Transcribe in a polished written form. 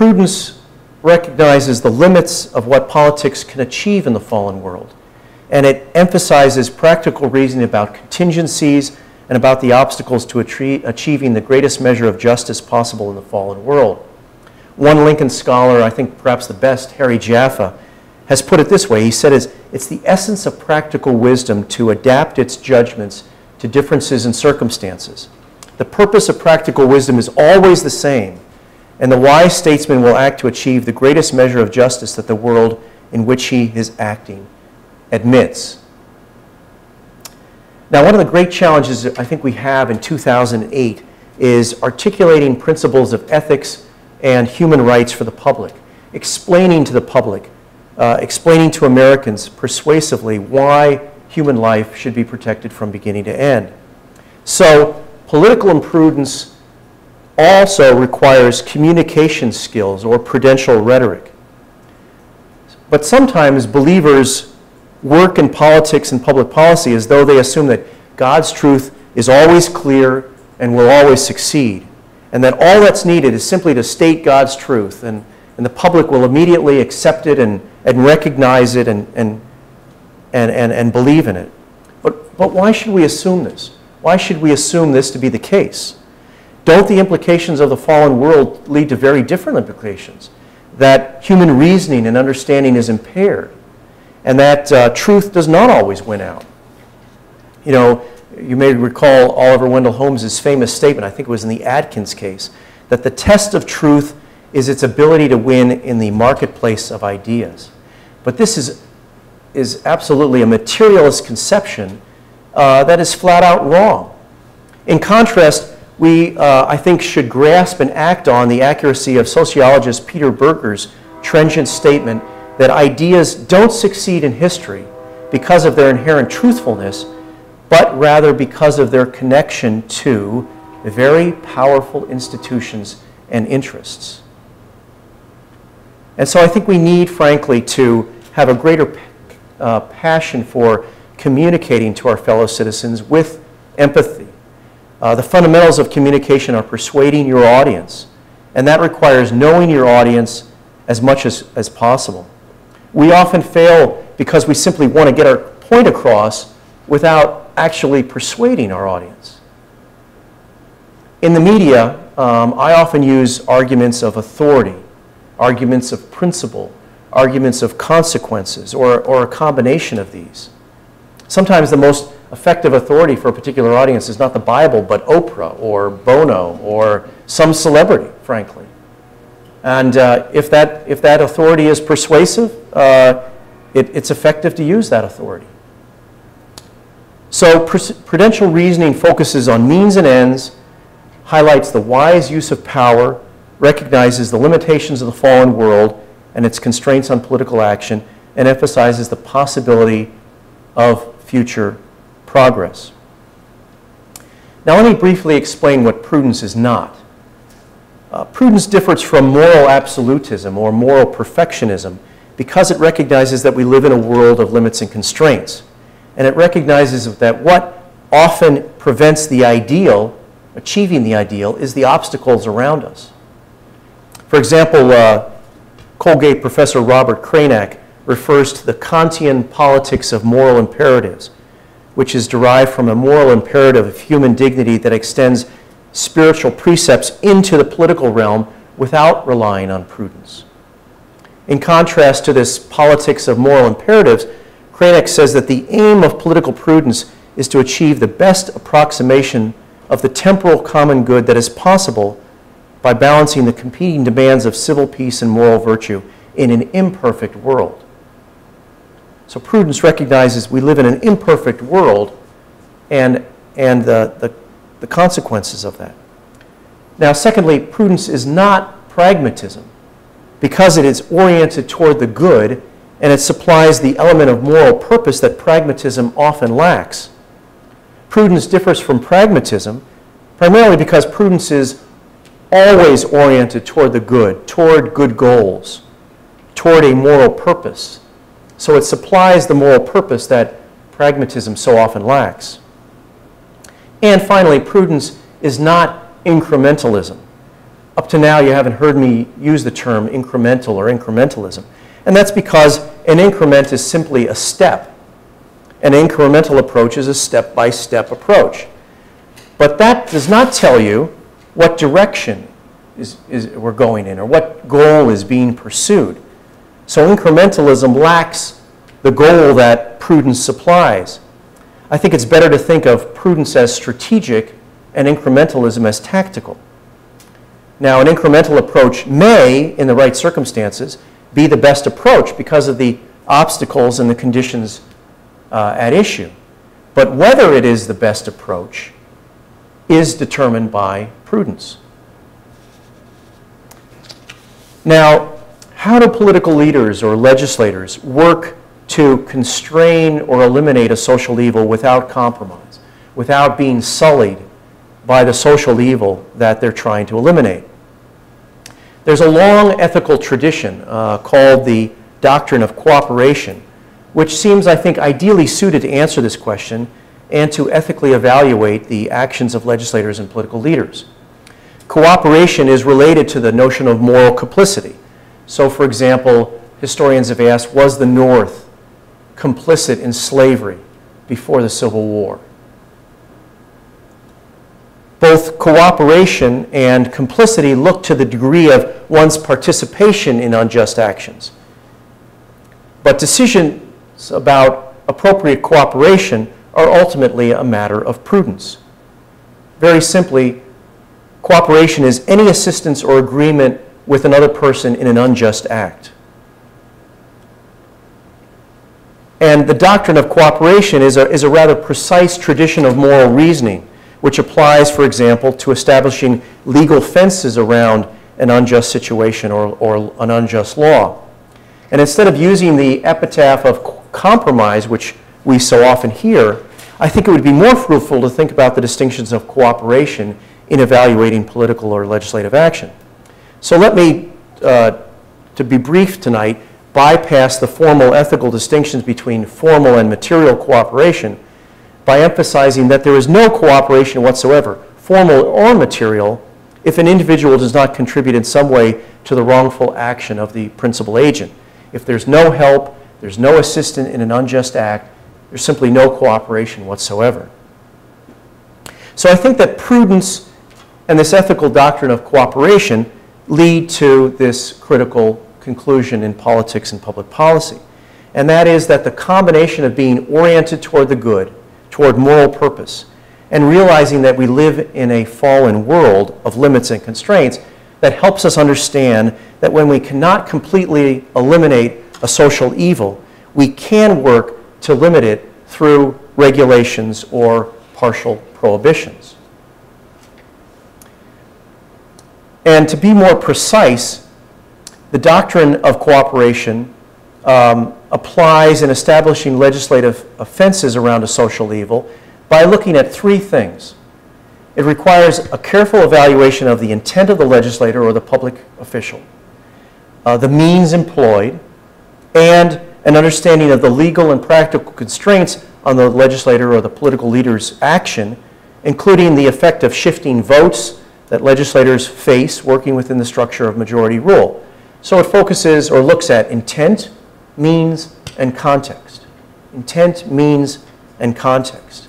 Prudence recognizes the limits of what politics can achieve in the fallen world, and it emphasizes practical reasoning about contingencies and about the obstacles to achieving the greatest measure of justice possible in the fallen world. One Lincoln scholar, I think perhaps the best, Harry Jaffa, has put it this way. He said, it's the essence of practical wisdom to adapt its judgments to differences in circumstances. The purpose of practical wisdom is always the same, and the wise statesman will act to achieve the greatest measure of justice that the world in which he is acting admits. Now, one of the great challenges I think we have in 2008 is articulating principles of ethics and human rights for the public, explaining to the public, explaining to Americans persuasively why human life should be protected from beginning to end. So, political imprudence also requires communication skills or prudential rhetoric. But sometimes believers work in politics and public policy as though they assume that God's truth is always clear and will always succeed, and that all that's needed is simply to state God's truth, and the public will immediately accept it and recognize it and believe in it. But why should we assume this? Why should we assume this to be the case? Don't the implications of the fallen world lead to very different implications? That human reasoning and understanding is impaired, and that truth does not always win out. You know, you may recall Oliver Wendell Holmes' famous statement, I think it was in the Adkins case, that the test of truth is its ability to win in the marketplace of ideas. But this is absolutely a materialist conception that is flat out wrong. In contrast, we, I think, should grasp and act on the accuracy of sociologist Peter Berger's trenchant statement that ideas don't succeed in history because of their inherent truthfulness, but rather because of their connection to very powerful institutions and interests. And so I think we need, frankly, to have a greater passion for communicating to our fellow citizens with empathy. The fundamentals of communication are persuading your audience, and that requires knowing your audience as much as possible. We often fail because we simply want to get our point across without actually persuading our audience. In the media, I often use arguments of authority, arguments of principle, arguments of consequences, or a combination of these. Sometimes the most effective authority for a particular audience is not the Bible, but Oprah or Bono or some celebrity, frankly. And if that authority is persuasive, it's effective to use that authority. So prudential reasoning focuses on means and ends, highlights the wise use of power, recognizes the limitations of the fallen world and its constraints on political action, and emphasizes the possibility of future progress. Now let me briefly explain what prudence is not. Prudence differs from moral absolutism or moral perfectionism because it recognizes that we live in a world of limits and constraints. And it recognizes that what often prevents the ideal, achieving the ideal, is the obstacles around us. For example, Colgate professor Robert Cranach refers to the Kantian politics of moral imperatives, which is derived from a moral imperative of human dignity that extends spiritual precepts into the political realm without relying on prudence. In contrast to this politics of moral imperatives, Cranach says that the aim of political prudence is to achieve the best approximation of the temporal common good that is possible by balancing the competing demands of civil peace and moral virtue in an imperfect world. So prudence recognizes we live in an imperfect world and the consequences of that. Now, secondly, prudence is not pragmatism because it is oriented toward the good and it supplies the element of moral purpose that pragmatism often lacks. Prudence differs from pragmatism primarily because prudence is always oriented toward the good, toward good goals, toward a moral purpose. So it supplies the moral purpose that pragmatism so often lacks. And finally, prudence is not incrementalism. Up to now, you haven't heard me use the term incremental or incrementalism. And that's because an increment is simply a step. An incremental approach is a step-by-step approach. But that does not tell you what direction we're going in or what goal is being pursued. So incrementalism lacks the goal that prudence supplies. I think it's better to think of prudence as strategic and incrementalism as tactical. Now, an incremental approach may, in the right circumstances, be the best approach because of the obstacles and the conditions at issue. But whether it is the best approach is determined by prudence. Now, how do political leaders or legislators work to constrain or eliminate a social evil without compromise, without being sullied by the social evil that they're trying to eliminate? There's a long ethical tradition called the Doctrine of Cooperation, which seems, I think, ideally suited to answer this question and to ethically evaluate the actions of legislators and political leaders. Cooperation is related to the notion of moral complicity. So, for example, historians have asked, was the North complicit in slavery before the Civil War? Both cooperation and complicity look to the degree of one's participation in unjust actions. But decisions about appropriate cooperation are ultimately a matter of prudence. Very simply, cooperation is any assistance or agreement with another person in an unjust act. And the doctrine of cooperation is a rather precise tradition of moral reasoning, which applies, for example, to establishing legal fences around an unjust situation or an unjust law. And instead of using the epitaph of compromise, which we so often hear, I think it would be more fruitful to think about the distinctions of cooperation in evaluating political or legislative action. So let me, to be brief tonight, bypass the formal ethical distinctions between formal and material cooperation by emphasizing that there is no cooperation whatsoever, formal or material, if an individual does not contribute in some way to the wrongful action of the principal agent. If there's no help, there's no assistance in an unjust act, there's simply no cooperation whatsoever. So I think that prudence and this ethical doctrine of cooperation lead to this critical conclusion in politics and public policy. And that is that the combination of being oriented toward the good, toward moral purpose, and realizing that we live in a fallen world of limits and constraints, that helps us understand that when we cannot completely eliminate a social evil, we can work to limit it through regulations or partial prohibitions. And to be more precise, the doctrine of cooperation applies in establishing legislative offenses around a social evil by looking at three things. It requires a careful evaluation of the intent of the legislator or the public official, the means employed, and an understanding of the legal and practical constraints on the legislator or the political leader's action, including the effect of shifting votes that legislators face working within the structure of majority rule. So it focuses or looks at intent, means, and context. Intent, means, and context.